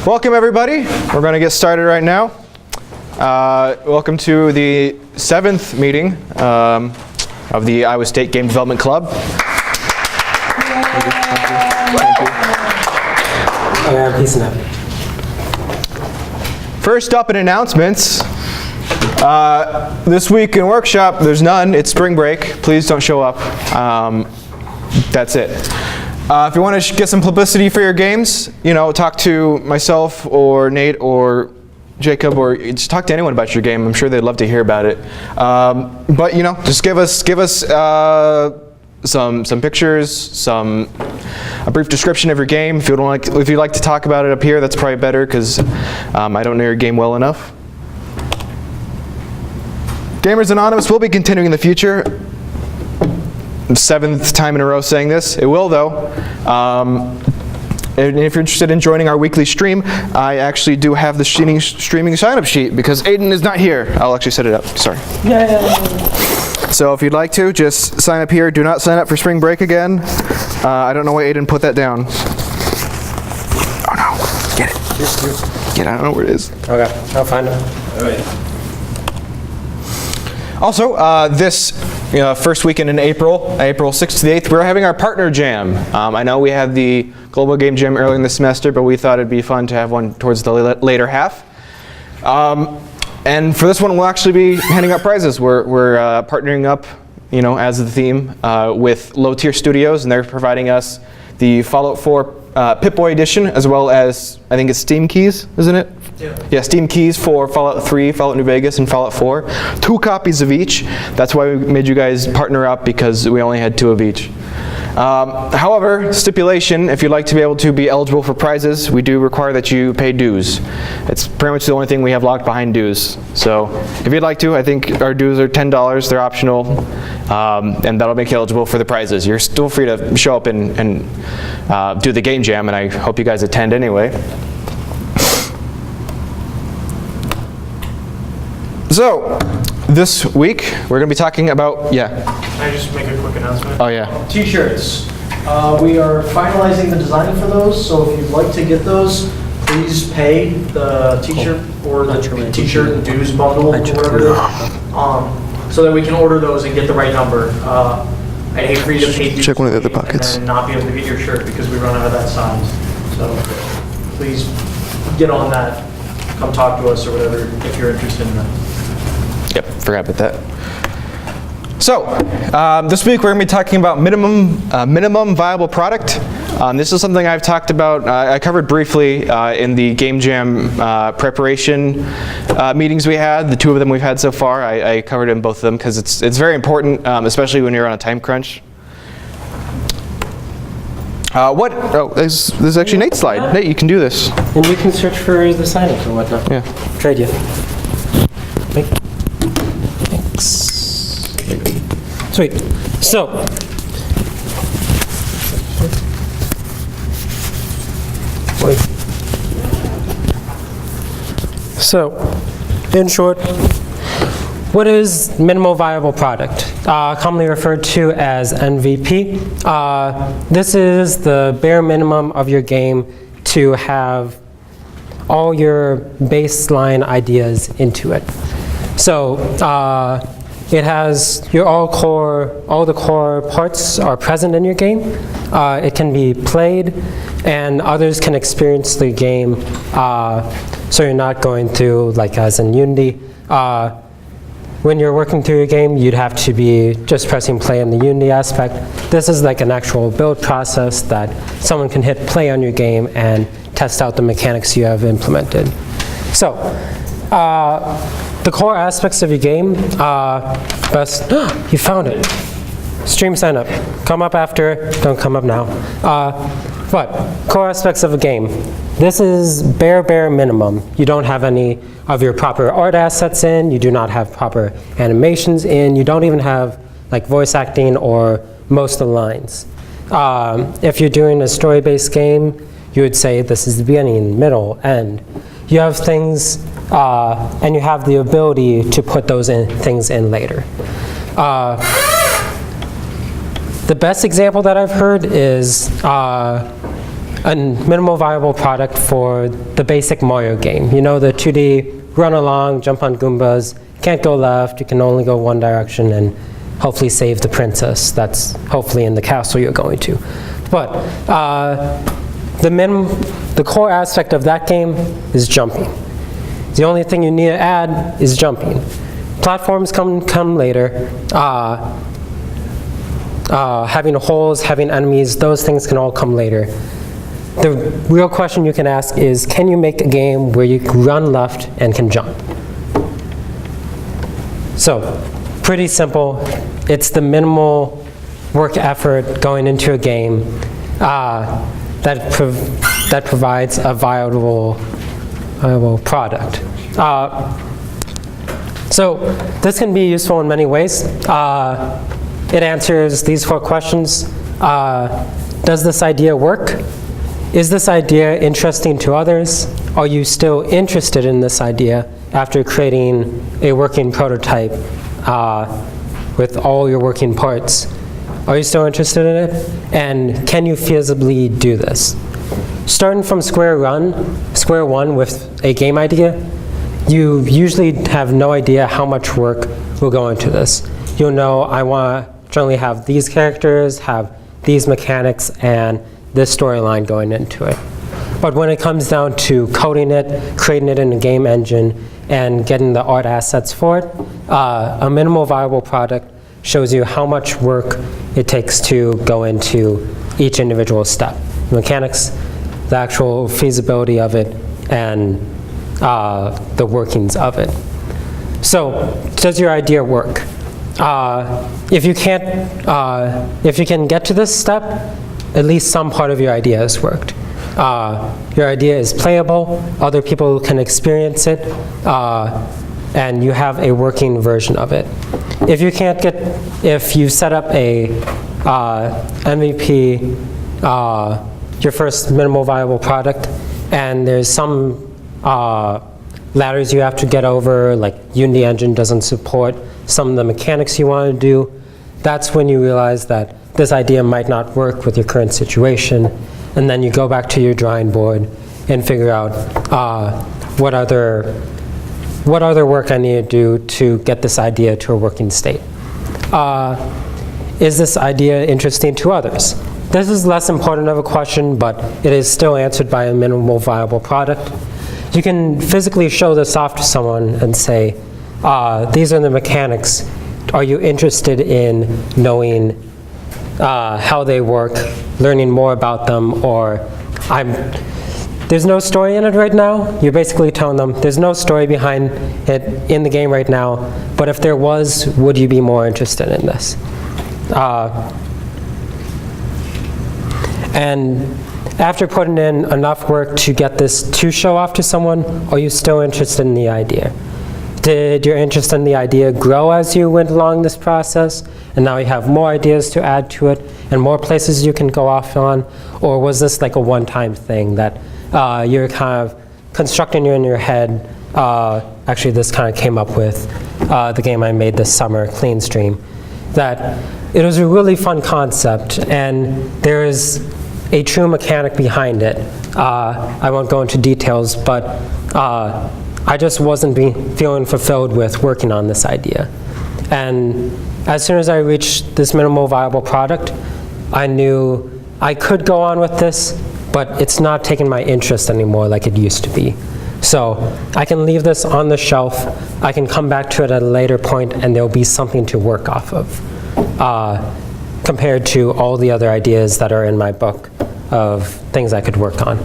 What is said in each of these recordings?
Welcome everybody. We're going to get started right now. Welcome to the 7th meeting of the Iowa State Game Development Club. First up in announcements, this week in workshop there's none, it's spring break, please don't show up. That's it. If you want to get some publicity for your games, talk to myself or Nate or Jacob, or just talk to anyone about your game. I'm sure they'd love to hear about it. But just give us some pictures, a brief description of your game. If you'd like to talk about it up here, that's probably better because I don't know your game well enough. Gamers Anonymous will be continuing in the future. 7th time in a row saying this. It will though. And if you're interested in joining our weekly stream, I actually do have the streaming sign-up sheet because Aiden is not here. I'll actually set it up. Sorry. Yay. So if you'd like to, just sign up here. Do not sign up for spring break again. I don't know why Aiden put that down. Oh no. Get it. Get it. I don't know where it is. Okay. I'll find it. All right. Also, this first weekend in April 6th to the 8th, we're having our partner jam. I know we had the Global Game Jam earlier in the semester, but we thought it'd be fun to have one towards the later half. And for this one, we'll actually be handing out prizes. We're partnering up, as the theme, with Low Tier Studios, and they're providing us the Fallout 4 Pip-Boy edition, as well as, I think it's Steam keys, isn't it? Yeah, Steam keys for Fallout 3, Fallout New Vegas, and Fallout 4. 2 copies of each. That's why we made you guys partner up, because we only had 2 of each. However, stipulation, if you'd like to be able to be eligible for prizes, we do require that you pay dues. It's pretty much the only thing we have locked behind dues. So if you'd like to, I think our dues are $10, they're optional, and that'll make you eligible for the prizes. You're still free to show up and do the game jam, and I hope you guys attend anyway. So, this week, we're going to be talking about, Can I just make a quick announcement? Oh yeah. T-shirts. We are finalizing the design for those, so if you'd like to get those, please pay the t-shirt or the t-shirt and dues bundle, or whatever it is, so that we can order those and get the right number. I'd hate for you to pay dues. Check one of the other pockets. And then not be able to get your shirt because we run out of that size. So please get on that. Come talk to us or whatever if you're interested in that. Yep, forgot about that. So, this week we're going to be talking about minimum viable product. This is something I've talked about, I covered briefly in the Game Jam preparation meetings we had, the 2 of them we've had so far. I covered in both of them because it's very important, especially when you're on a time crunch. This is actually Nate's slide. Nate, you can do this. And you can search for the sign-up or whatnot. Yeah. Trade you. Thanks. Sweet. So, in short, what is minimal viable product? Commonly referred to as MVP. This is the bare minimum of your game to have all your baseline ideas into it. So it has all the core parts are present in your game. It can be played, and others can experience the game. So you're not going through, like as in Unity, when you're working through your game, you'd have to be just pressing play in the Unity aspect. This is like an actual build process that someone can hit play on your game and test out the mechanics you have implemented. So, the core aspects of your game, you found it. Stream sign up. Come up after, don't come up now. But core aspects of a game. This is bare minimum. You don't have any of your proper art assets in, you do not have proper animations in, you don't even have like voice acting or most of the lines. If you're doing a story-based game, you would say this is the beginning, middle, end. You have things, and you have the ability to put those things in later. The best example that I've heard is a minimal viable product for the basic Mario game. You know, the 2D run along, jump on Goombas, can't go left, you can only go one direction, and hopefully save the princess that's hopefully in the castle you're going to. But the core aspect of that game is jumping. The only thing you need to add is jumping. Platforms come later. Having holes, having enemies, those things can all come later. The real question you can ask is, can you make a game where you can run left and can jump? So, pretty simple. It's the minimal work effort going into a game that provides a viable product. So this can be useful in many ways. It answers these 4 questions. Does this idea work? Is this idea interesting to others? Are you still interested in this idea after creating a working prototype with all your working parts? Are you still interested in it? And can you feasibly do this? Starting from square one with a game idea, you usually have no idea how much work will go into this. You'll know, I want to generally have these characters, have these mechanics, and this storyline going into it. But when it comes down to coding it, creating it in a game engine, and getting the art assets for it, a minimal viable product shows you how much work it takes to go into each individual step. Mechanics, the actual feasibility of it, and the workings of it. So, does your idea work? If you can get to this step, at least some part of your idea has worked. Your idea is playable, other people can experience it, and you have a working version of it. If you set up a MVP, your first minimal viable product, and there's some ladders you have to get over, like Unity Engine doesn't support some of the mechanics you want to do, that's when you realize that this idea might not work with your current situation, and then you go back to your drawing board and figure out what other work I need to do to get this idea to a working state. Is this idea interesting to others? This is less important of a question, but it is still answered by a minimal viable product. You can physically show this off to someone and say, these are the mechanics. Are you interested in knowing how they work, learning more about them, or there's no story in it right now? You're basically telling them there's no story behind it in the game right now, but if there was, would you be more interested in this? And after putting in enough work to get this to show off to someone, are you still interested in the idea? Did your interest in the idea grow as you went along this process, and now you have more ideas to add to it and more places you can go off on? Or was this like a one-time thing that you're kind of constructing in your head? Actually, this kind of came up with the game I made this summer, Clean Stream, that it was a really fun concept, and there is a true mechanic behind it. I won't go into details, but I just wasn't feeling fulfilled with working on this idea. And as soon as I reached this minimal viable product, I knew I could go on with this, but it's not taking my interest anymore like it used to be. So I can leave this on the shelf, I can come back to it at a later point, and there'll be something to work off of, compared to all the other ideas that are in my book of things I could work on.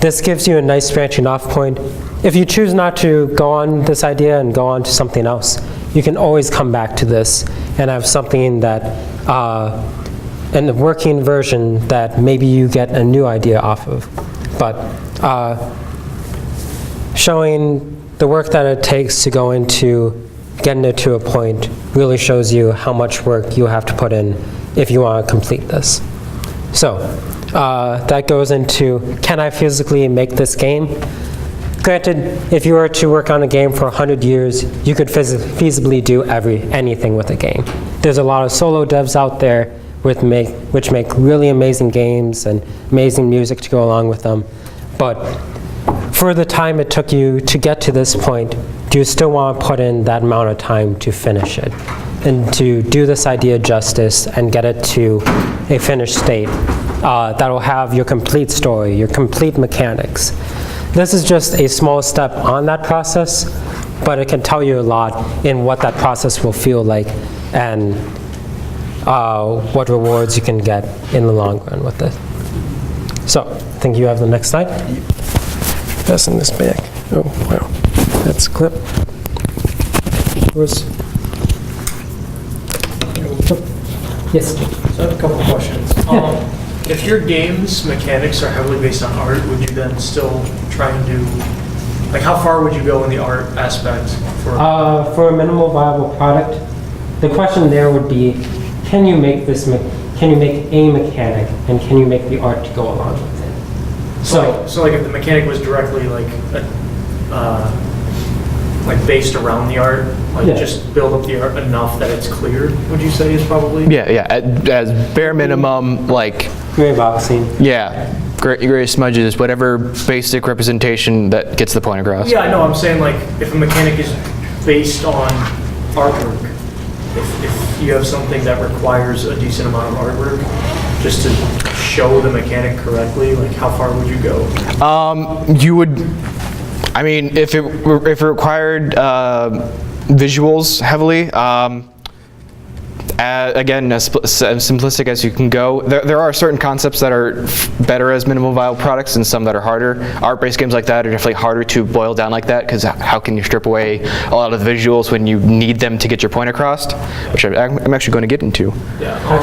This gives you a nice branching off point. If you choose not to go on this idea and go on to something else, you can always come back to this and have something that, in the working version, that maybe you get a new idea off of. But showing the work that it takes to go into getting it to a point really shows you how much work you have to put in if you want to complete this. So that goes into, can I physically make this game? Granted, if you were to work on a game for 100 years, you could feasibly do anything with a game. There's a lot of solo devs out there which make really amazing games and amazing music to go along with them. But for the time it took you to get to this point, do you still want to put in that amount of time to finish it and to do this idea justice and get it to a finished state that will have your complete story, your complete mechanics? This is just a small step on that process, but it can tell you a lot in what that process will feel like and what rewards you can get in the long run with it. So, I think you have the next slide. That's in this bag. Oh, wow. That's a clip. Yes. So I have a couple of questions. If your game's mechanics are heavily based on art, would you then still try and do, like how far would you go in the art aspect for? For a minimal viable product, the question there would be, can you make this, can you make a mechanic, and can you make the art to go along with it? So like if the mechanic was directly like based around the art, like Yeah. just build up the art enough that it's clear, would you say is probably? Yeah, as bare minimum, like, Gray boxing. yeah, gray smudges, whatever basic representation that gets the point across. Yeah, I know, I'm saying like if a mechanic is based on artwork, if you have something that requires a decent amount of artwork, just to show the mechanic correctly, like how far would you go? You would, I mean, if it required visuals heavily, again, as simplistic as you can go, there are certain concepts that are better as minimal viable products and some that are harder. Art-based games like that are definitely harder to boil down like that, because how can you strip away a lot of the visuals when you need them to get your point across, which I'm actually going to get into. Yeah. I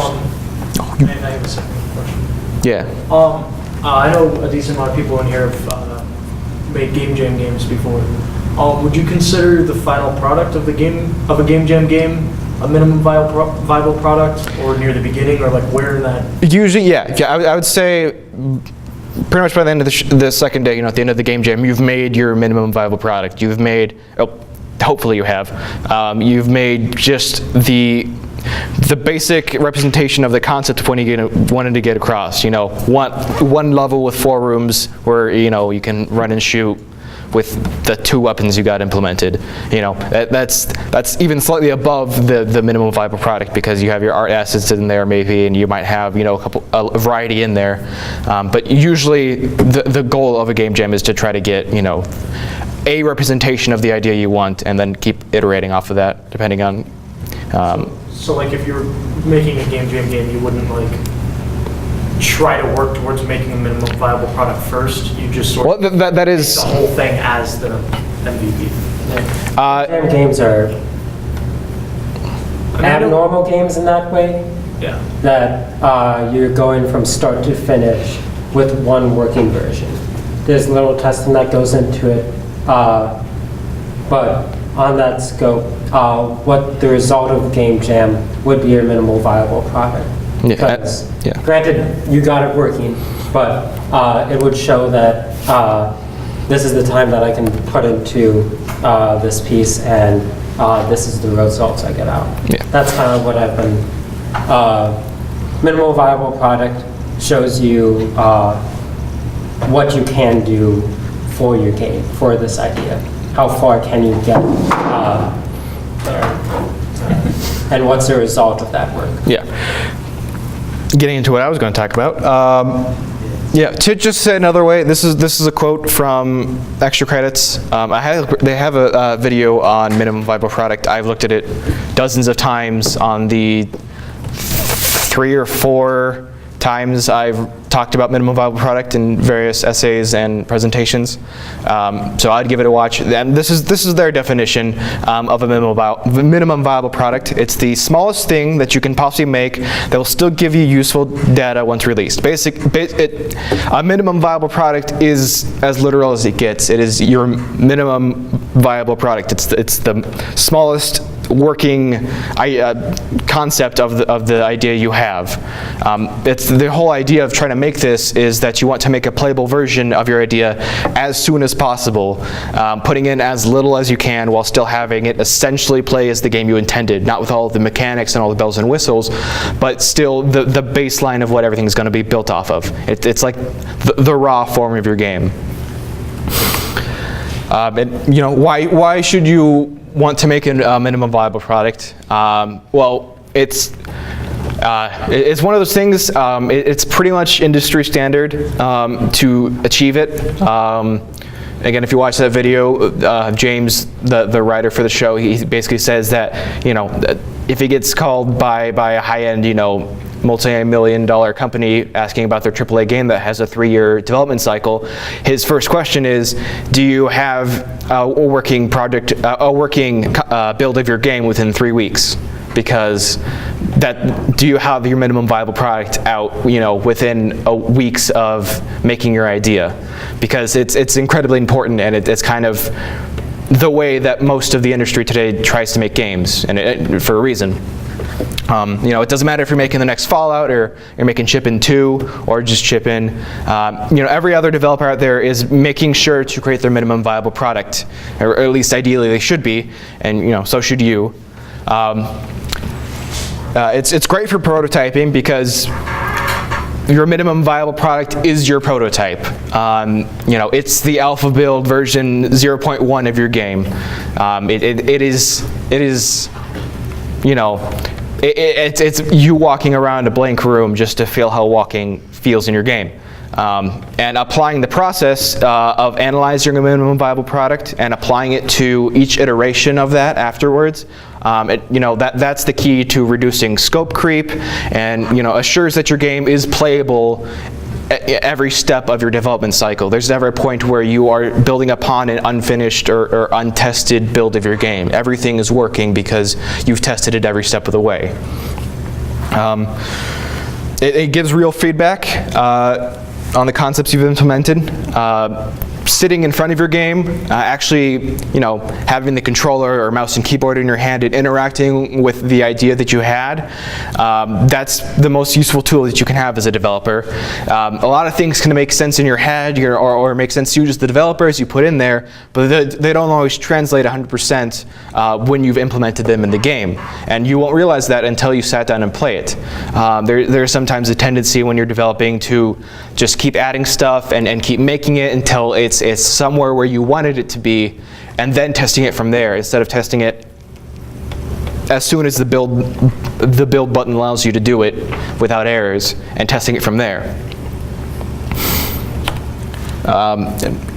have a second question. Yeah. I know a decent amount of people in here have made Game Jam games before. Would you consider the final product of a Game Jam game a minimum viable product, or near the beginning, or like where in that? Usually, yeah. I would say pretty much by the end of the second day, at the end of the Game Jam, you've made your minimum viable product. You've made, hopefully you have, you've made just the basic representation of the concept of when you wanted to get across. One level with 4 rooms where you can run and shoot with the 2 weapons you got implemented. That's even slightly above the minimum viable product, because you have your art assets in there maybe, and you might have a variety in there. But usually the goal of a game jam is to try to get a representation of the idea you want, and then keep iterating off of that depending on. So like if you're making a Game Jam game, you wouldn't like try to work towards making a minimum viable product first. You just sort of that is the whole thing as the MVP. Jam games are abnormal games in that way, Yeah. that you're going from start to finish with one working version. There's little testing that goes into it, but on that scope, what the result of Game Jam would be your minimal viable product. Yeah, Because, yeah. granted, you got it working, but it would show that this is the time that I can put into this piece, and this is the results I get out. Yeah. That's kind of what I've been. Minimal viable product shows you what you can do for your game, for this idea. How far can you get there? And what's the result of that work? Yeah. Getting into what I was going to talk about. Yeah, to just say another way, this is a quote from Extra Credits. They have a video on minimum viable product. I've looked at it dozens of times. On the 3 or 4 times I've talked about minimum viable product in various essays and presentations. So I'd give it a watch. And this is their definition of a minimum viable product. It's the smallest thing that you can possibly make that will still give you useful data once released. A minimum viable product is as literal as it gets. It is your minimum viable product. It's the smallest working concept of the idea you have. It's the whole idea of trying to make this is that you want to make a playable version of your idea as soon as possible, putting in as little as you can while still having it essentially play as the game you intended, not with all the mechanics and all the bells and whistles, but still the baseline of what everything's going to be built off of. It's like the raw form of your game. And, you know, why should you want to make a minimum viable product? Well, it's one of those things, it's pretty much industry standard to achieve it. Again, if you watch that video, James, the writer for the show, he basically says that, you know, if he gets called by a high-end, you know, multi-million-dollar company asking about their AAA game that has a 3-year development cycle, his first question is, do you have a working build of your game within 3 weeks? Because do you have your minimum viable product out, you know, within weeks of making your idea? Because it's incredibly important, and it's kind of the way that most of the industry today tries to make games, and for a reason. You know, it doesn't matter if you're making the next Fallout, or you're making Chippin 2, or just Chippin. You know, every other developer out there is making sure to create their minimum viable product, or at least ideally they should be, and you know, so should you. It's great for prototyping because your minimum viable product is your prototype. You know, it's the alpha build version 0.1 of your game. It is, you know, it's you walking around a blank room just to feel how walking feels in your game. And applying the process of analyzing your minimum viable product and applying it to each iteration of that afterwards, you know, that's the key to reducing scope creep, and you know, assures that your game is playable at every step of your development cycle. There's never a point where you are building upon an unfinished or untested build of your game. Everything is working because you've tested it every step of the way. It gives real feedback on the concepts you've implemented. Sitting in front of your game, actually, you know, having the controller or mouse and keyboard in your hand and interacting with the idea that you had, that's the most useful tool that you can have as a developer. A lot of things can make sense in your head, or make sense to you as the developer as you put in there, but they don't always translate 100% when you've implemented them in the game. And you won't realize that until you sat down and play it. There's sometimes a tendency when you're developing to just keep adding stuff and keep making it until it's somewhere where you wanted it to be, and then testing it from there instead of testing it as soon as the build button allows you to do it without errors, and testing it from there.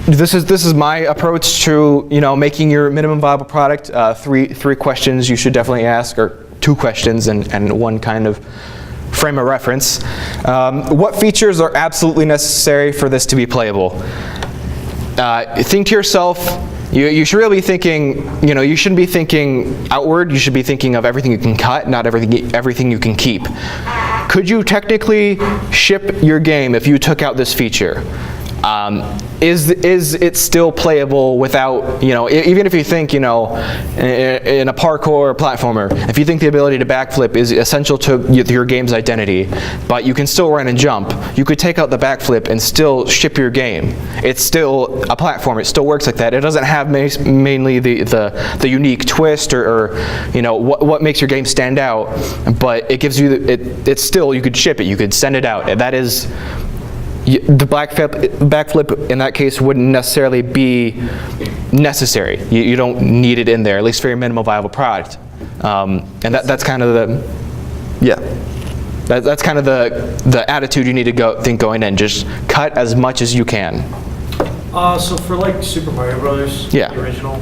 This is my approach to, you know, making your minimum viable product. Three questions you should definitely ask, or 2 questions and one kind of frame of reference. What features are absolutely necessary for this to be playable? Think to yourself, you should really be thinking, you know, you shouldn't be thinking outward, you should be thinking of everything you can cut, not everything you can keep. Could you technically ship your game if you took out this feature? Is it still playable without, you know, even if you think, you know, in a parkour platformer, if you think the ability to backflip is essential to your game's identity, but you can still run and jump, you could take out the backflip and still ship your game. It's still a platform, it still works like that. It doesn't have mainly the unique twist or you know, what makes your game stand out, but it gives you, it's still, you could ship it, you could send it out, and that is, the backflip in that case wouldn't necessarily be necessary. You don't need it in there, at least for your minimum viable product. And that's kind of that's kind of the attitude you need to think going in. Just cut as much as you can. So for like Super Mario Brothers, Yeah. the original,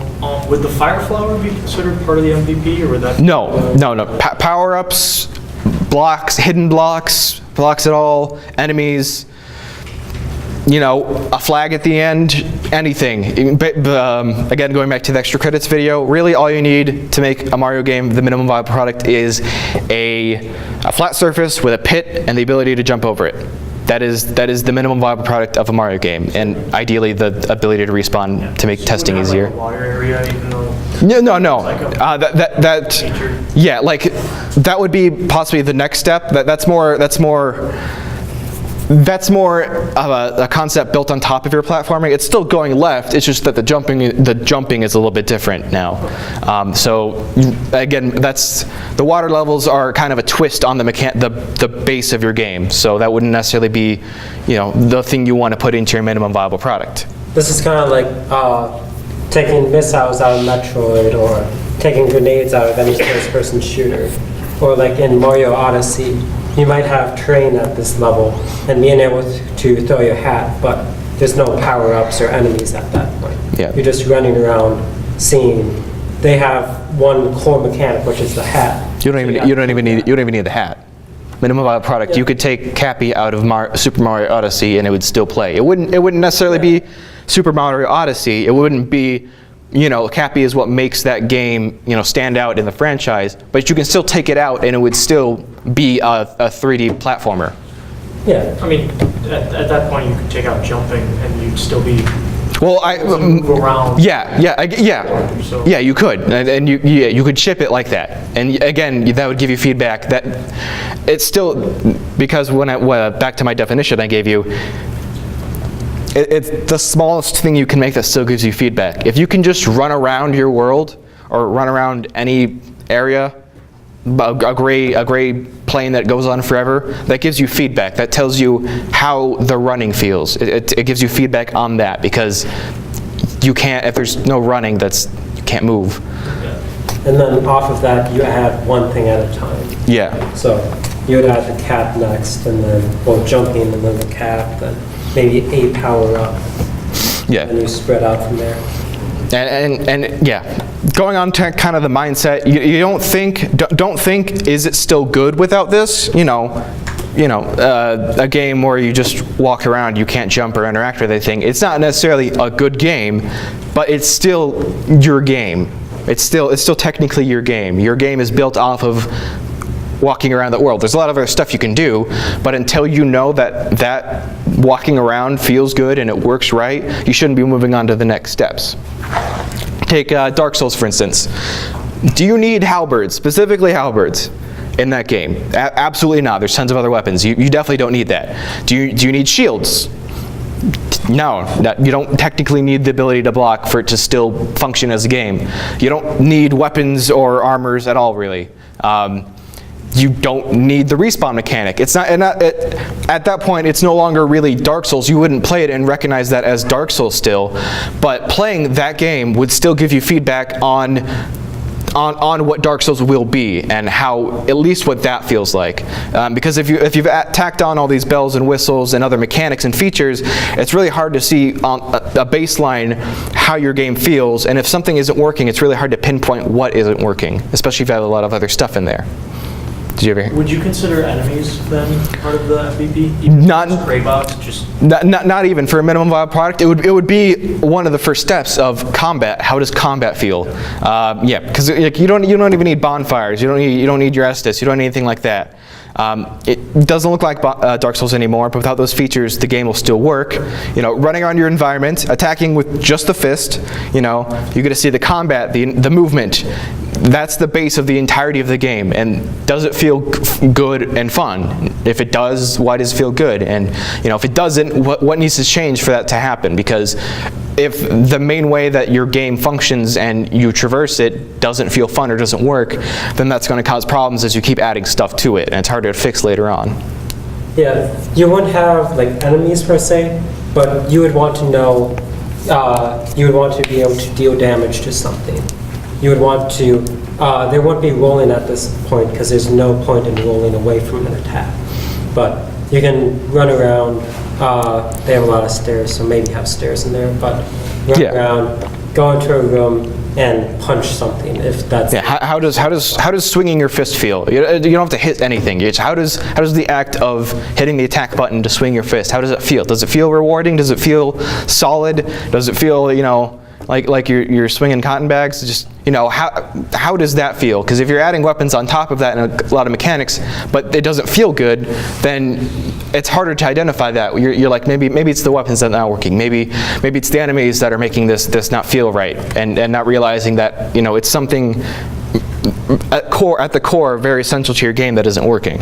would the Fire Flower be considered part of the MVP, or would that? No. Power-ups, blocks, hidden blocks at all, enemies, you know, a flag at the end, anything. Again, going back to the extra credits video, really all you need to make a Mario game, the minimum viable product, is a flat surface with a pit and the ability to jump over it. that is the minimum viable product of a Mario game, and ideally the ability to respawn to make testing So you easier. would have, like, a water area, even though No. like a nature. Yeah, like that would be possibly the next step. That's more of a concept built on top of your platforming. It's still going left. It's just that the jumping is a little bit different now. So again, the water levels are kind of a twist on the base of your game. So that wouldn't necessarily be, the thing you want to put into your minimum viable product. This is kind of like taking missiles out of Metroid or taking grenades out of any first-person shooter. Or like in Mario Odyssey, you might have terrain at this level and being able to throw your hat, but there's no power-ups or enemies at that point. Yeah. You're just running around seeing. They have one core mechanic, which is the hat. You don't even need the hat. Minimum viable product. Yeah. You could take Cappy out of Super Mario Odyssey and it would still play. It wouldn't necessarily be Super Mario Odyssey. It wouldn't be, Cappy is what makes that game, stand out in the franchise. But you can still take it out and it would still be a 3D platformer. Yeah. I mean, at that point, you could take out jumping and you'd still be Well, move around. Yeah, you could, and you could ship it like that. And again, that would give you feedback that it's still, because back to my definition I gave you, it's the smallest thing you can make that still gives you feedback. If you can just run around your world or run around any area, a gray plane that goes on forever, that gives you feedback. That tells you how the running feels. It gives you feedback on that, because you can't, if there's no running, you can't move. And then off of that, you add one thing at a time. Yeah. So you would add the cap next, and then, jumping, and then the cap, then maybe a power up. Yeah. And you spread out from there. And yeah, going on to kind of the mindset, you don't think, is it still good without this? A game where you just walk around, you can't jump or interact with anything. It's not necessarily a good game, but it's still your game. It's still technically your game. Your game is built off of walking around the world. There's a lot of other stuff you can do, but until you know that walking around feels good and it works right, you shouldn't be moving on to the next steps. Take Dark Souls, for instance. Do you need halberds, specifically halberds, in that game? Absolutely not. There's tons of other weapons. You definitely don't need that. Do you need shields? No, you don't technically need the ability to block for it to still function as a game. You don't need weapons or armors at all, really. You don't need the respawn mechanic. At that point, it's no longer really Dark Souls. You wouldn't play it and recognize that as Dark Souls still, but playing that game would still give you feedback on what Dark Souls will be and how, at least what that feels like. Because if you've tacked on all these bells and whistles and other mechanics and features, it's really hard to see on a baseline how your game feels, and if something isn't working, it's really hard to pinpoint what isn't working, especially if you have a lot of other stuff in there. Did you ever? Would you consider enemies then part of the MVP? Not gray box, just not even for a minimum viable product. It would be one of the first steps of combat. How does combat feel? Yeah, because you don't even need bonfires. You don't need your Estus. You don't need anything like that. It doesn't look like Dark Souls anymore, but without those features, the game will still work. Running around your environment, attacking with just the fist. You're going to see the combat, the movement. That's the base of the entirety of the game. And does it feel good and fun? If it does, why does it feel good? And if it doesn't, what needs to change for that to happen? Because if the main way that your game functions and you traverse it doesn't feel fun or doesn't work, then that's going to cause problems as you keep adding stuff to it, and it's harder to fix later on. Yeah, you wouldn't have like enemies per se, but you would want to know, you would want to be able to deal damage to something. You would want to, they wouldn't be rolling at this point because there's no point in rolling away from an attack. But you can run around, they have a lot of stairs, so maybe have stairs in there, but run around, go into a room, and punch something if that's... Yeah, how does swinging your fist feel? You don't have to hit anything. It's how does the act of hitting the attack button to swing your fist, how does it feel? Does it feel rewarding? Does it feel solid? Does it feel, like you're swinging cotton bags, just, you know, how does that feel? Because if you're adding weapons on top of that and a lot of mechanics, but it doesn't feel good, then it's harder to identify that. You're like, maybe it's the weapons that are not working. Maybe it's the enemies that are making this not feel right, and not realizing that, you know, it's something at the core very essential to your game that isn't working.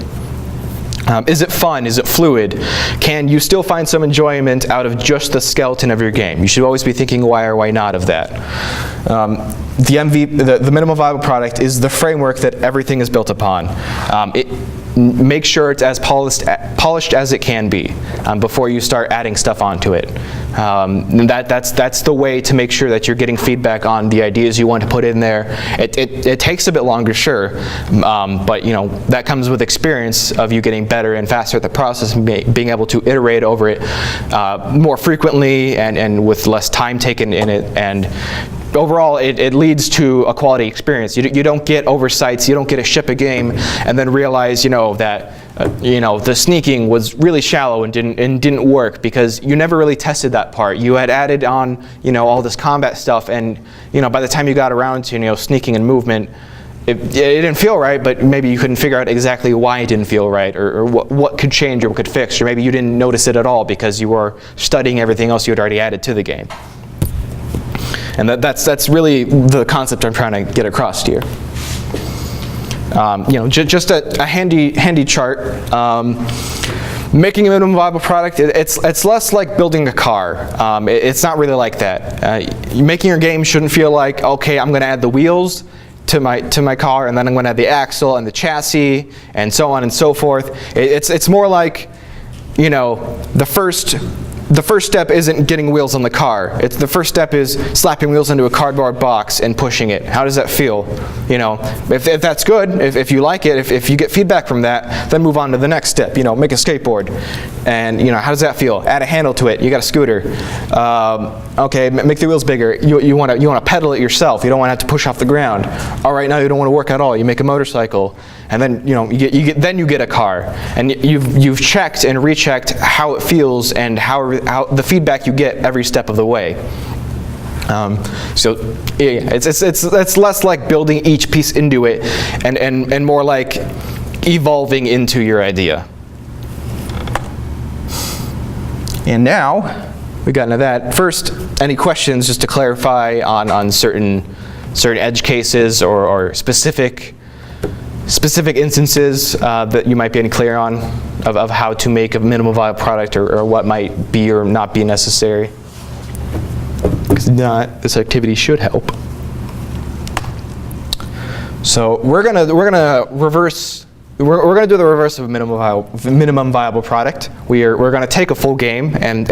Is it fun? Is it fluid? Can you still find some enjoyment out of just the skeleton of your game? You should always be thinking why or why not of that. The minimum viable product is the framework that everything is built upon. Make sure it's as polished as it can be before you start adding stuff onto it. That's the way to make sure that you're getting feedback on the ideas you want to put in there. It takes a bit longer, sure, but, you know, that comes with experience of you getting better and faster at the process and being able to iterate over it more frequently and with less time taken in it. And overall, it leads to a quality experience. You don't get oversights, you don't get to ship a game and then realize, you know, that you know, the sneaking was really shallow and didn't work because you never really tested that part. You had added on, you know, all this combat stuff, and, you know, by the time you got around to, you know, sneaking and movement, it didn't feel right, but maybe you couldn't figure out exactly why it didn't feel right, or what could change or what could fix, or maybe you didn't notice it at all because you were studying everything else you had already added to the game. And that's really the concept I'm trying to get across here. You know, just a handy chart. Making a minimum viable product, it's less like building a car. It's not really like that. Making your game shouldn't feel like, okay, I'm going to add the wheels to my car, and then I'm going to add the axle and the chassis, and so on and so forth. It's more like, you know, the first step isn't getting wheels on the car. The first step is slapping wheels into a cardboard box and pushing it. How does that feel? You know, if that's good, if you like it, if you get feedback from that, then move on to the next step. You know, make a skateboard, and, you know, how does that feel? Add a handle to it. You got a scooter. Okay, make the wheels bigger. You want to pedal it yourself. You don't want to have to push off the ground. All right, now you don't want to work at all. You make a motorcycle, and then, you know, you get a car, and you've checked and rechecked how it feels and how the feedback you get every step of the way. So yeah, it's less like building each piece into it, and more like evolving into your idea. And now we got into that. First, any questions just to clarify on certain edge cases or specific instances that you might be unclear on of how to make a minimum viable product, or what might be or not be necessary? Because if not, this activity should help. So we're gonna do the reverse of a minimum viable product. We're gonna take a full game and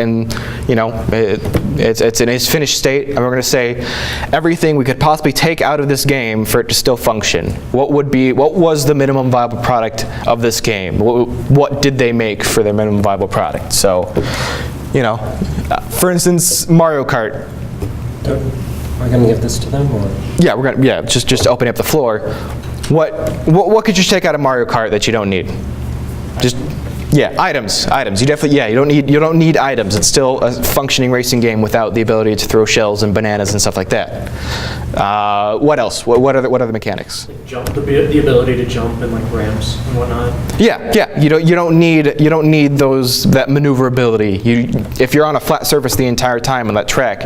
you know, it's in its finished state, and we're gonna say everything we could possibly take out of this game for it to still function. What was the minimum viable product of this game? What did they make for their minimum viable product? So, you know, for instance, Mario Kart. We're gonna give this to them, or? Yeah, just opening up the floor. What could you take out of Mario Kart that you don't need? Just, yeah, items. You definitely, yeah, you don't need items. It's still a functioning racing game without the ability to throw shells and bananas and stuff like that. What else? What are the mechanics? Like jump, the ability to jump and like ramps and whatnot. Yeah. You don't need that maneuverability. If you're on a flat surface the entire time on that track,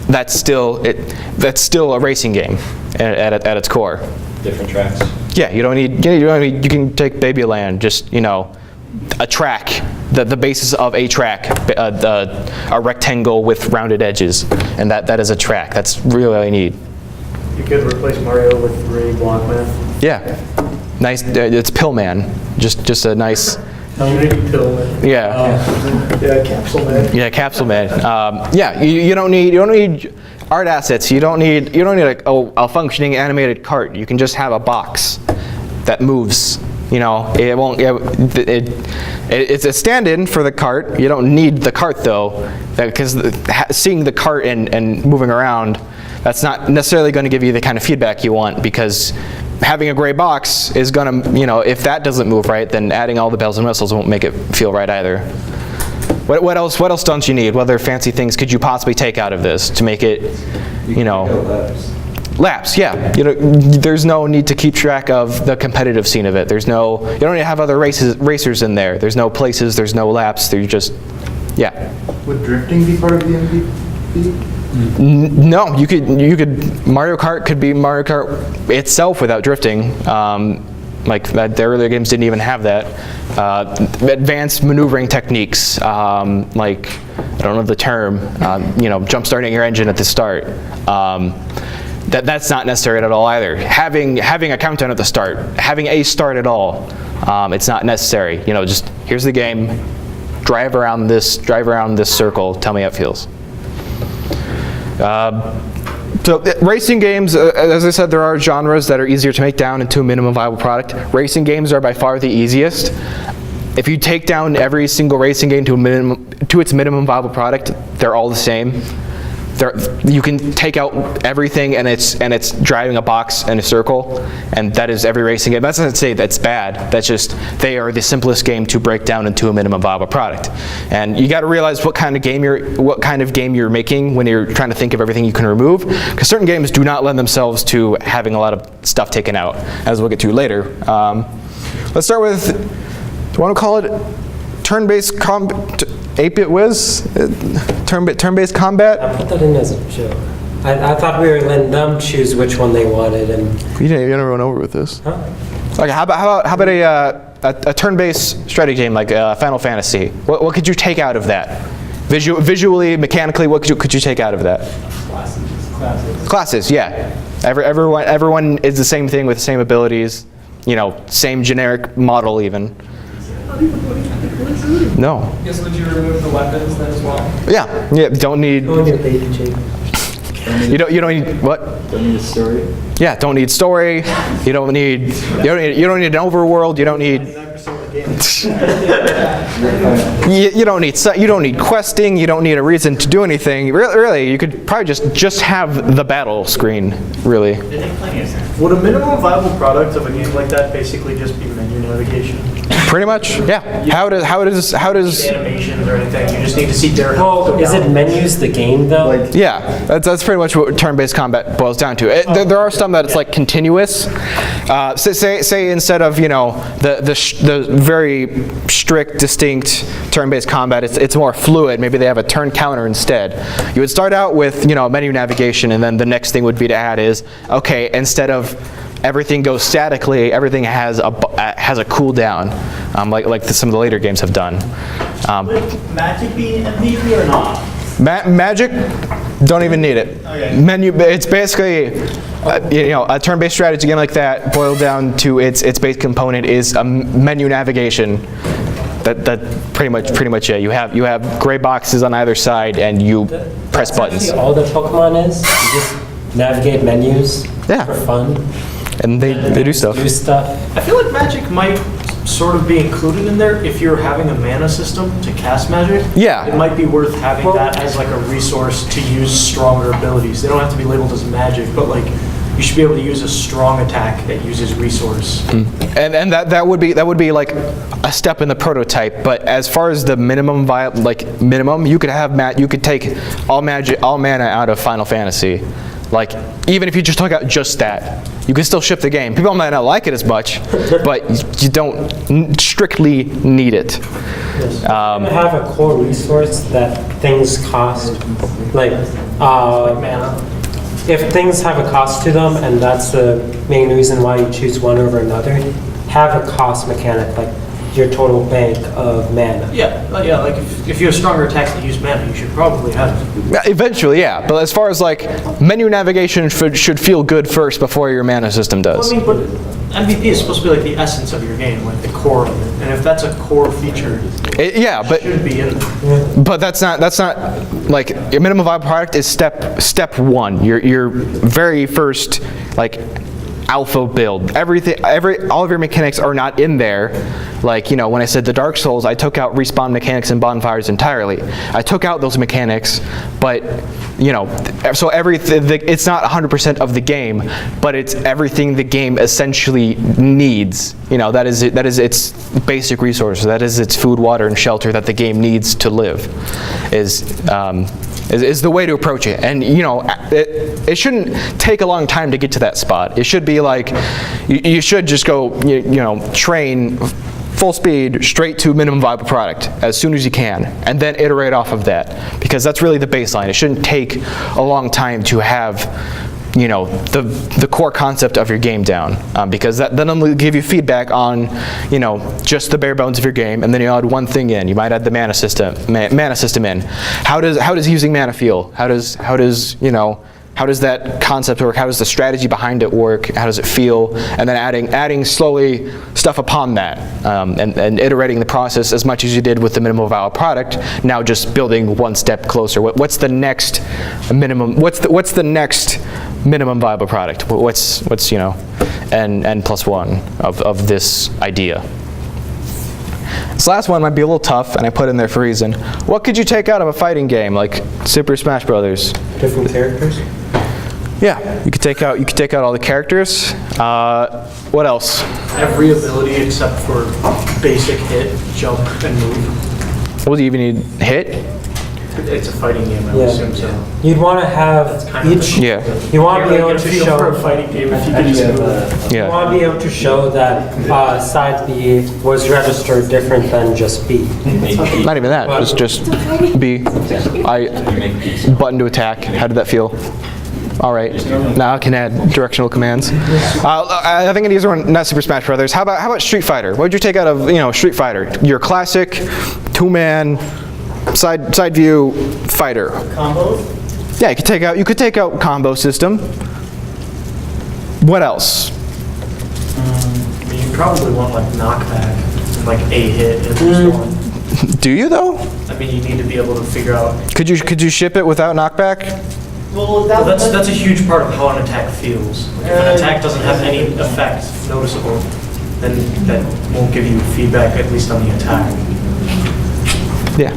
that's still a racing game at its core. Different tracks. Yeah, you don't need. You can take Babyland, just, you know, a track, the basis of a track, a rectangle with rounded edges, and that is a track. That's really all you need. You could replace Mario with Ray Blockman. Yeah, nice. It's Pillman. Just a nice. Pillman. Yeah. Yeah, Capsule Man. Yeah, Capsule Man. Yeah, you don't need art assets. You don't need like a functioning animated cart. You can just have a box that moves. You know, it won't. It's a stand-in for the cart. You don't need the cart though, because seeing the cart and moving around, that's not necessarily going to give you the kind of feedback you want, because having a gray box is going to, you know, if that doesn't move right, then adding all the bells and whistles won't make it feel right either. What else don't you need? What other fancy things could you possibly take out of this to make it, you know? Laps, yeah. You know, there's no need to keep track of the competitive scene of it. You don't need to have other racers in there. There's no places, there's no laps. They're just, yeah. Would drifting be part of the MVP? No, you could. Mario Kart could be Mario Kart itself without drifting. Like that, the earlier games didn't even have that. Advanced maneuvering techniques, like I don't know the term. You know, jump starting your engine at the start. That's not necessary at all either. Having a countdown at the start, having a start at all, it's not necessary. You know, just here's the game. Drive around this circle. Tell me how it feels. So racing games, as I said, there are genres that are easier to make down into a minimum viable product. Racing games are by far the easiest. If you take down every single racing game to its minimum viable product, they're all the same. You can take out everything and it's driving a box in a circle, and that is every racing game. That's not to say that's bad. That's just they are the simplest game to break down into a minimum viable product. And you got to realize what kind of game you're making when you're trying to think of everything you can remove, because certain games do not lend themselves to having a lot of stuff taken out, as we'll get to later. Let's start with, do you want to call it turn-based 8-bit whiz? Turn-based combat? I put that in as a joke. I thought we were letting them choose which one they wanted, and You never went over with this. huh? Okay, how about a turn-based strategy game like Final Fantasy? What could you take out of that? Visually, mechanically, what could you take out of that? Classes, yeah. Everyone is the same thing with the same abilities. You know, same generic model even. No. Yes, would you remove the weapons then as well? Yeah. Don't need. Go into baby Jake. You don't need what? Don't need a story. Yeah. Don't need story. You don't need an overworld. You don't need. You don't need questing. You don't need a reason to do anything. Really, you could probably just have the battle screen. Really. Would a minimum viable product of a game like that basically just be menu navigation? Pretty much. Yeah. How does Animations or anything, you just need to see their health. Well, is it menus the game though? Yeah, that's pretty much what turn-based combat boils down to. There are some that it's like continuous. Say instead of the very strict, distinct turn-based combat, it's more fluid. Maybe they have a turn counter instead. You would start out with menu navigation, and then the next thing would be to add is okay, instead of everything goes statically, everything has a cooldown, like some of the later games have done. Would Magic be MVP or not? Magic, don't even need it. Okay. Menu, it's basically, a turn-based strategy game like that boiled down to its base component is a menu navigation. That pretty much it. You have gray boxes on either side, and you press buttons. Actually, all the Pokemon is you just navigate menus for fun. And they do stuff. Do stuff. I feel like Magic might sort of be included in there if you're having a mana system to cast Magic. Yeah. It might be worth having that as like a resource to use stronger abilities. They don't have to be labeled as Magic, but like you should be able to use a strong attack that uses resource. And that would be like a step in the prototype. But as far as the minimum, you could take all mana out of Final Fantasy. Like, even if you just took out just that, you can still ship the game. People might not like it as much, but you don't strictly need it. Have a core resource that things cost, like Mana. if things have a cost to them, and that's the main reason why you choose one over another, have a cost mechanic, like your total bank of mana. Yeah, like if you have stronger attacks that use mana, you should probably have it. Eventually, yeah. But as far as like menu navigation should feel good first before your mana system does. Well, I mean, but MVP is supposed to be like the essence of your game, like the core of it. And if that's a core feature, it should be in there. But that's not like your minimum viable product is step one. Your very first like alpha build. All of your mechanics are not in there. Like, when I said the Dark Souls, I took out respawn mechanics and bonfires entirely. I took out those mechanics, but so it's not 100% of the game, but it's everything the game essentially needs. That is its basic resources. That is its food, water, and shelter that the game needs to live. Is the way to approach it. And it shouldn't take a long time to get to that spot. It should be like you should just go train full speed straight to minimum viable product as soon as you can, and then iterate off of that, because that's really the baseline. It shouldn't take a long time to have the core concept of your game down, because then will give you feedback on just the bare bones of your game, and then you add one thing in. You might add the mana system in. How does using mana feel? How does that concept work? How does the strategy behind it work? How does it feel? And then adding slowly stuff upon that, and iterating the process as much as you did with the minimum viable product. Now just building one step closer. What's the next minimum? What's the next minimum viable product? What's n plus 1 of this idea? This last one might be a little tough, and I put in there for a reason. What could you take out of a fighting game like Super Smash Brothers? Different characters? Yeah, you could take out all the characters. What else? Every ability except for basic hit, jump, and move. What do you even need? Hit? It's a fighting game, I would assume so. You'd want to have kind of each. Yeah. You want to be able Get a to feel show. for a fighting game if you can just move. You Yeah. want to be able to show that side B was registered different than just B. Not even that. It's just B. Button to attack. How did that feel? All right. Now I can add directional commands. I think these are not Super Smash Brothers. How about Street Fighter? What would you take out of Street Fighter? Your classic 2-man side view fighter. Combo? Yeah, you could take out combo system. What else? You probably want like knockback, like a hit at least one. Do you though? I mean, you need to be able to figure out. Could you ship it without knockback? Well, that's a huge part of how an attack feels. Like, if an attack doesn't have any effect noticeable, then that won't give you feedback, at least on the attack. Yeah.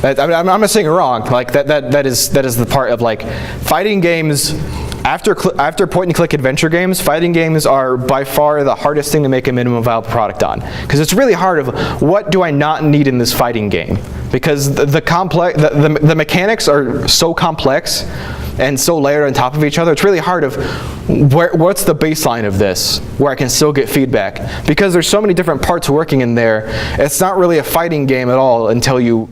I'm not saying you're wrong. Like that is the part of like fighting games. After point and click adventure games, fighting games are by far the hardest thing to make a minimum viable product on, because it's really hard of what do I not need in this fighting game, because the mechanics are so complex and so layered on top of each other. It's really hard of what's the baseline of this where I can still get feedback, because there's so many different parts working in there. It's not really a fighting game at all until you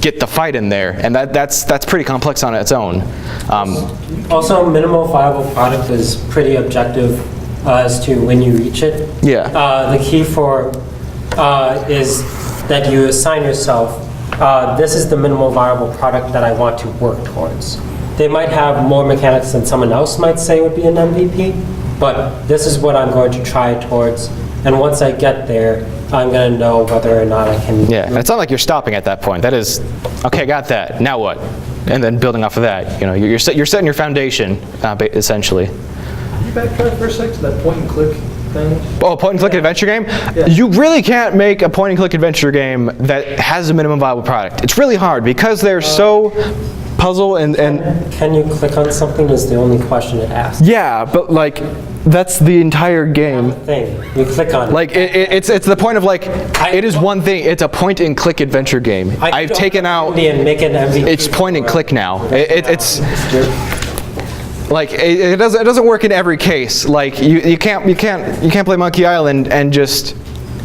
get the fight in there, and that's pretty complex on its own. Also, minimal viable product is pretty objective as to when you reach it. Yeah. The key for is that you assign yourself, this is the minimal viable product that I want to work towards. They might have more mechanics than someone else might say would be an MVP, but this is what I'm going to try towards, and once I get there, I'm going to know whether or not I can. Yeah, and it's not like you're stopping at that point. That is, okay, got that. Now what? And then building off of that, you're setting your foundation, essentially. Can you backtrack for a sec to that point and click thing? Oh, point and click adventure game? Yeah. You really can't make a point and click adventure game that has a minimum viable product. It's really hard because they're so puzzle and Can you click on something is the only question it asks. yeah, but like that's the entire game. Thing. You click on it. Like it's the point of like it is one thing. It's a point and click adventure game. I've taken out. And make an MVP. It's point and click now. It's like it doesn't work in every case. Like you can't play Monkey Island and just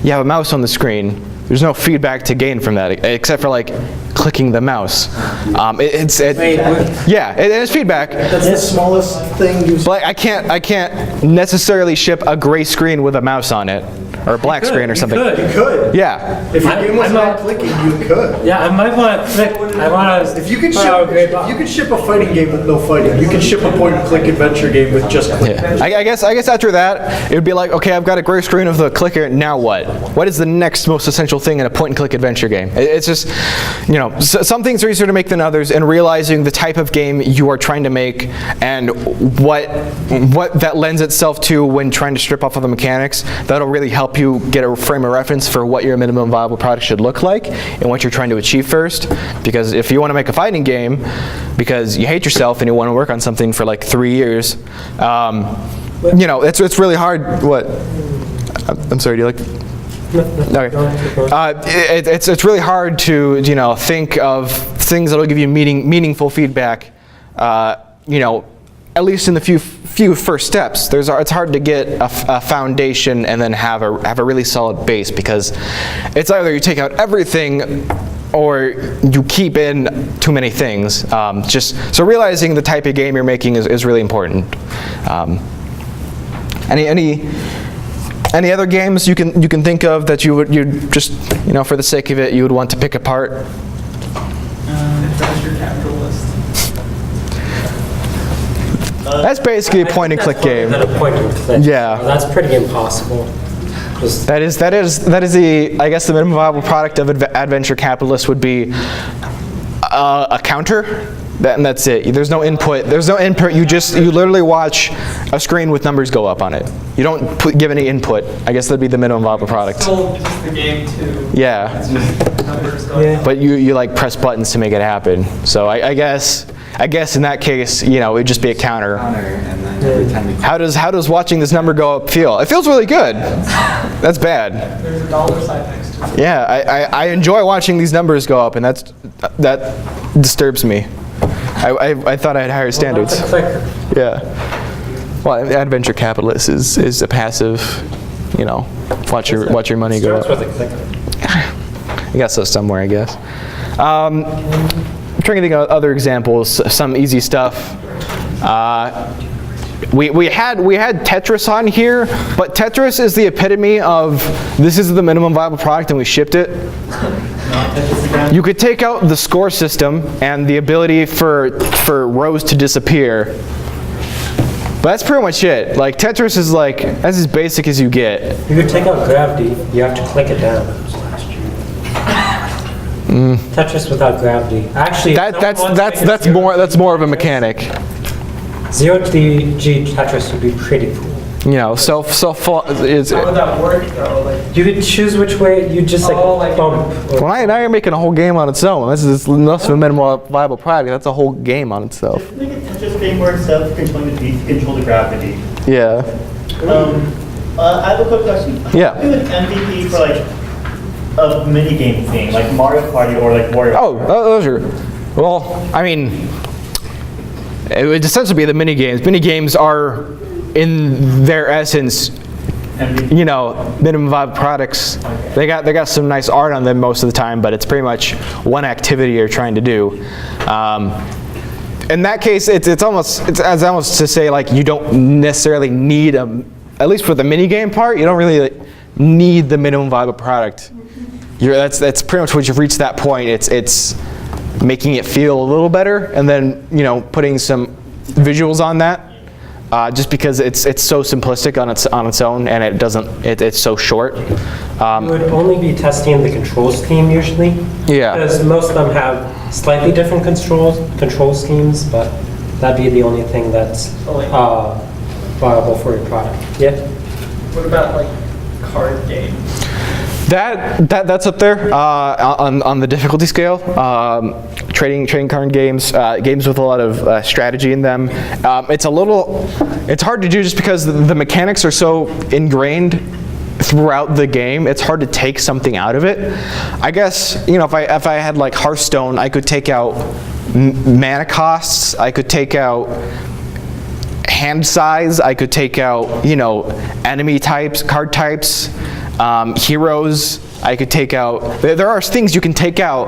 you have a mouse on the screen. There's no feedback to gain from that except for like clicking the mouse. Yeah, it is feedback. That's the smallest thing you. But I can't necessarily ship a gray screen with a mouse on it. or a black screen or something. You Could. Yeah. If your game was I not might- clicking, you could. Yeah, I might want to click. I want to. If you could ship a fighting game with no fighting, you could ship a point-and-click adventure game with just clicking. Yeah. I guess after that, it would be like, okay, I've got a gray screen of the clicker, now what? What is the next most essential thing in a point-and-click adventure game? It's just, you know, some things are easier to make than others, and realizing the type of game you are trying to make and what that lends itself to when trying to strip off of the mechanics, that'll really help you get a frame of reference for what your minimum viable product should look like and what you're trying to achieve first. Because if you want to make a fighting game because you hate yourself and you want to work on something for like 3 years, you know, it's really hard. What? I'm sorry, do you like? Okay. It's really hard to, you know, think of things that'll give you meaningful feedback, you know, at least in the few first steps. It's hard to get a foundation and then have a really solid base, because it's either you take out everything or you keep in too many things. So realizing the type of game you're making is really important. Any other games you can think of that you just, you know, for the sake of it, you would want to pick apart? Adventure Capitalist. That's basically a point-and-click game. Than a point and click. Yeah. That's pretty impossible. Just That is the, I guess the minimum viable product of Adventure Capitalist would be a counter, and that's it. There's no input. You literally watch a screen with numbers go up on it. You don't give any input. I guess that'd be the minimum viable product. Still just the game to Yeah, numbers going. but you like press buttons to make it happen. So I guess in that case, you know, it'd just be a counter. And then every time you How does watching this number go up feel? It feels really good. That's bad. There's a dollar sign next to it. Yeah, I enjoy watching these numbers go up, and that disturbs me. I thought I had higher standards. That's a clicker. Yeah. Well, Adventure Capitalist is a passive, you know, watch your money go Starts up. with a clicker. I guess so somewhere, I guess. I'm trying to think of other examples, some easy stuff. We had Tetris on here, but Tetris is the epitome of this is the minimum viable product and we shipped it. You could take out the score system and the ability for rows to disappear, but that's pretty much it. Like Tetris is like, that's as basic as you get. You could take out gravity. You have to click it down. Tetris without gravity. Actually, That's more of a mechanic. Zero G Tetris would be pretty cool. You know, is How would that work though? Like, You could choose which way you just like Oh, like- bump. well, now you're making a whole game on its own. This is less of a minimum viable product. That's a whole game on itself. Like a Tetris game where instead of controlling the beat, you control the gravity. Yeah. I have a quick question. Yeah. How do you do an MVP for like a mini game thing, like Mario Party or like Wario? Oh, those are. Well, I mean, it would essentially be the mini games. Mini games are, in their essence, MVP. you know, minimum viable products. They got some nice art on them most of the time, but it's pretty much one activity you're trying to do. In that case, it's almost to say like you don't necessarily need at least for the mini game part, you don't really need the minimum viable product. That's pretty much what you've reached that point. It's making it feel a little better, and then, you know, putting some visuals on that. Just because it's so simplistic on its own, and it's so short. You would only be testing the control scheme usually. Yeah. Because most of them have slightly different control schemes, but that'd be the only thing that's viable for your product. Yeah. what about like card games? That's up there on the difficulty scale. Trading card games, games with a lot of strategy in them. It's hard to do just because the mechanics are so ingrained throughout the game. It's hard to take something out of it. I guess, you know, if I had like Hearthstone, I could take out mana costs. I could take out hand size. I could take out, you know, enemy types, card types. Heroes, I could take out. There are things you can take out,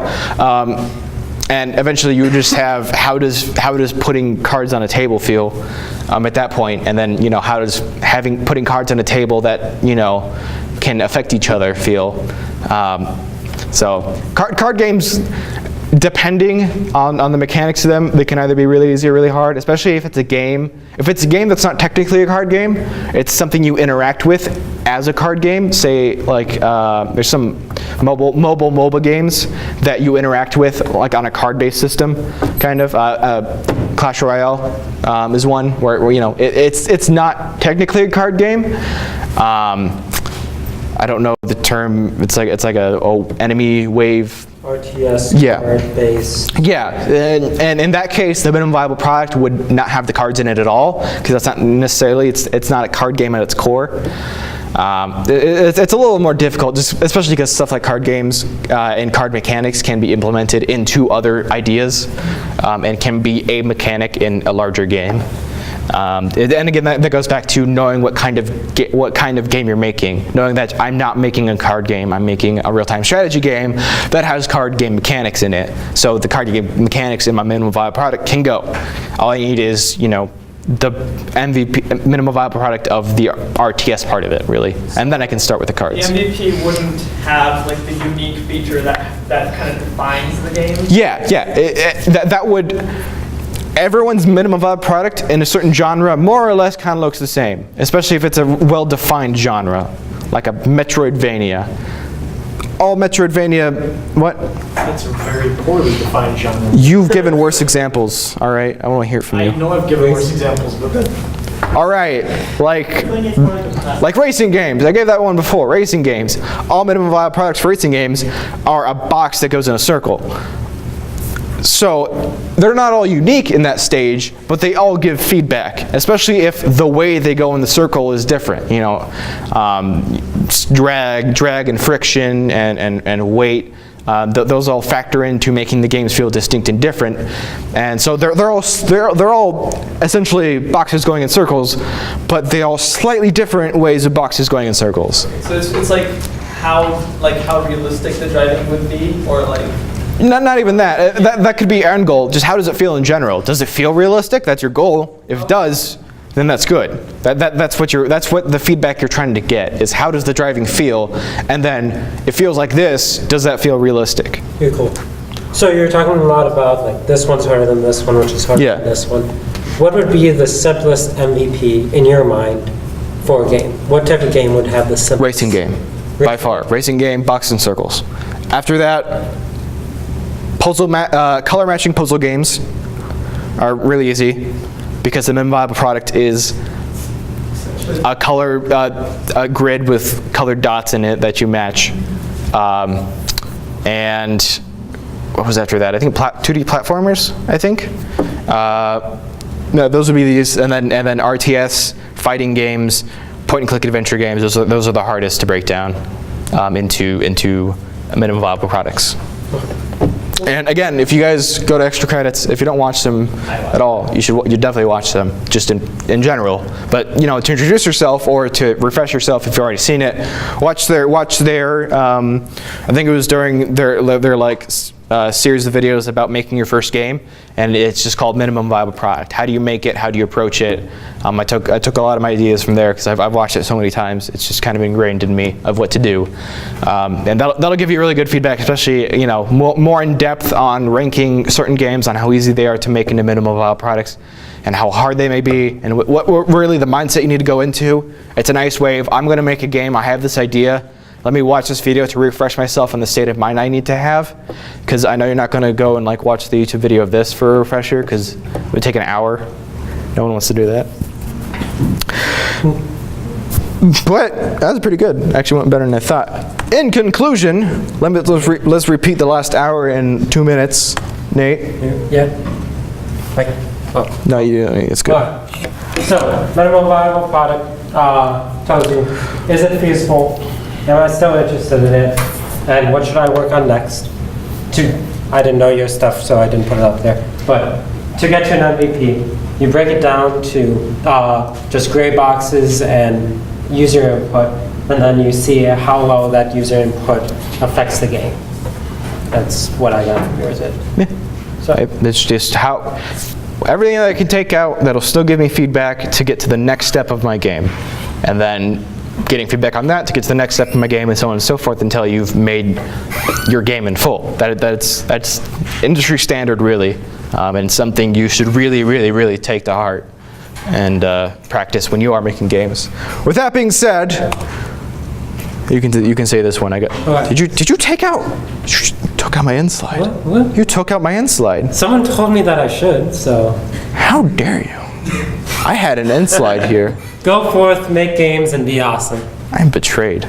and eventually you just have how does putting cards on a table feel at that point, and then, you know, how does putting cards on a table that, you know, can affect each other feel. So card games, depending on the mechanics of them, they can either be really easy or really hard, especially if it's a game. If it's a game that's not technically a card game, it's something you interact with as a card game. Say like there's some mobile games that you interact with like on a card-based system, kind of. Clash Royale is one where you know it's not technically a card game. I don't know the term. It's like a enemy wave. RTS, Yeah. card-based. Yeah, and in that case, the minimum viable product would not have the cards in it at all, because that's not necessarily, it's not a card game at its core. It's a little more difficult, just especially because stuff like card games and card mechanics can be implemented into other ideas and can be a mechanic in a larger game. And again, that goes back to knowing what kind of game you're making. Knowing that I'm not making a card game, I'm making a real-time strategy game that has card game mechanics in it. So the card game mechanics in my minimum viable product can go. All I need is, you know, the MVP, minimum viable product of the RTS part of it, really. And then I can start with the cards. The MVP wouldn't have like the unique feature that kind of defines the game. Yeah, that would. Everyone's minimum viable product in a certain genre more or less kind of looks the same, especially if it's a well-defined genre, like a Metroidvania. All Metroidvania, what? That's a very poorly defined genre. You've given worse examples, all right? I want to hear it from I you. know I've given worse examples, but then All right, like I think it's more like a platform. Like racing games, I gave that one before, racing games. All minimum viable products for racing games are a box that goes in a circle. So they're not all unique in that stage, but they all give feedback, especially if the way they go in the circle is different. You know, drag and friction and weight. Those all factor into making the games feel distinct and different, and so they're all essentially boxes going in circles, but they all slightly different ways of boxes going in circles. So it's like how realistic the driving would be, or like. Not even that. That could be your end goal. Just how does it feel in general? Does it feel realistic? That's your goal. If it does, then that's good. That's what the feedback you're trying to get is how does the driving feel, and then it feels like this. Does that feel realistic? Yeah, cool. So you're talking a lot about like this one's harder than this one, which is harder Yeah. than this one. What would be the simplest MVP in your mind for a game? What type of game would have the simplest? Racing game, by far. Racing game, boxes and circles. After that, color matching puzzle games are really easy because the minimum viable product is a color a grid with colored dots in it that you match. And what was after that? I think 2D platformers, I think. No, those would be these, and then RTS, fighting games, point-and-click adventure games. Those are the hardest to break down into minimum viable products. And again, if you guys go to Extra Credits, if you don't watch them at all, you definitely watch them, just in general. But you know, to introduce yourself or to refresh yourself if you've already seen it, watch their. I think it was during their like series of videos about making your first game, and it's just called Minimum Viable Product. How do you make it? How do you approach it? I took a lot of my ideas from there because I've watched it so many times. It's just kind of ingrained in me of what to do, and that'll give you really good feedback, especially you know more in depth on ranking certain games, on how easy they are to make into minimum viable products, and how hard they may be, and what really the mindset you need to go into. It's a nice way of I'm going to make a game. I have this idea. Let me watch this video to refresh myself on the state of mind I need to have, because I know you're not going to go and like watch the YouTube video of this for a refresher, because it would take an hour. No one wants to do that. But that was pretty good. Actually went better than I thought. In conclusion, let's repeat the last hour in 2 minutes. Nate? Yeah. Like, oh. No, it's good. Alright. So, minimum viable product tells you, is it feasible? Am I still interested in it? And what should I work on next? I didn't know your stuff, so I didn't put it up there. But to get you an MVP, you break it down to just gray boxes and user input, and then you see how well that user input affects the game. That's what I got from yours. It's just how everything that I can take out that'll still give me feedback to get to the next step of my game, and then getting feedback on that to get to the next step in my game and so on and so forth until you've made your game in full. That's industry standard really, and something you should really take to heart and practice when you are making games. With that being said, you can say this one. What? Did you take out? You took out my end slide. What? You took out my end slide. Someone told me that I should, so. How dare you? I had an end slide here. Go forth, make games, and be awesome. I'm betrayed.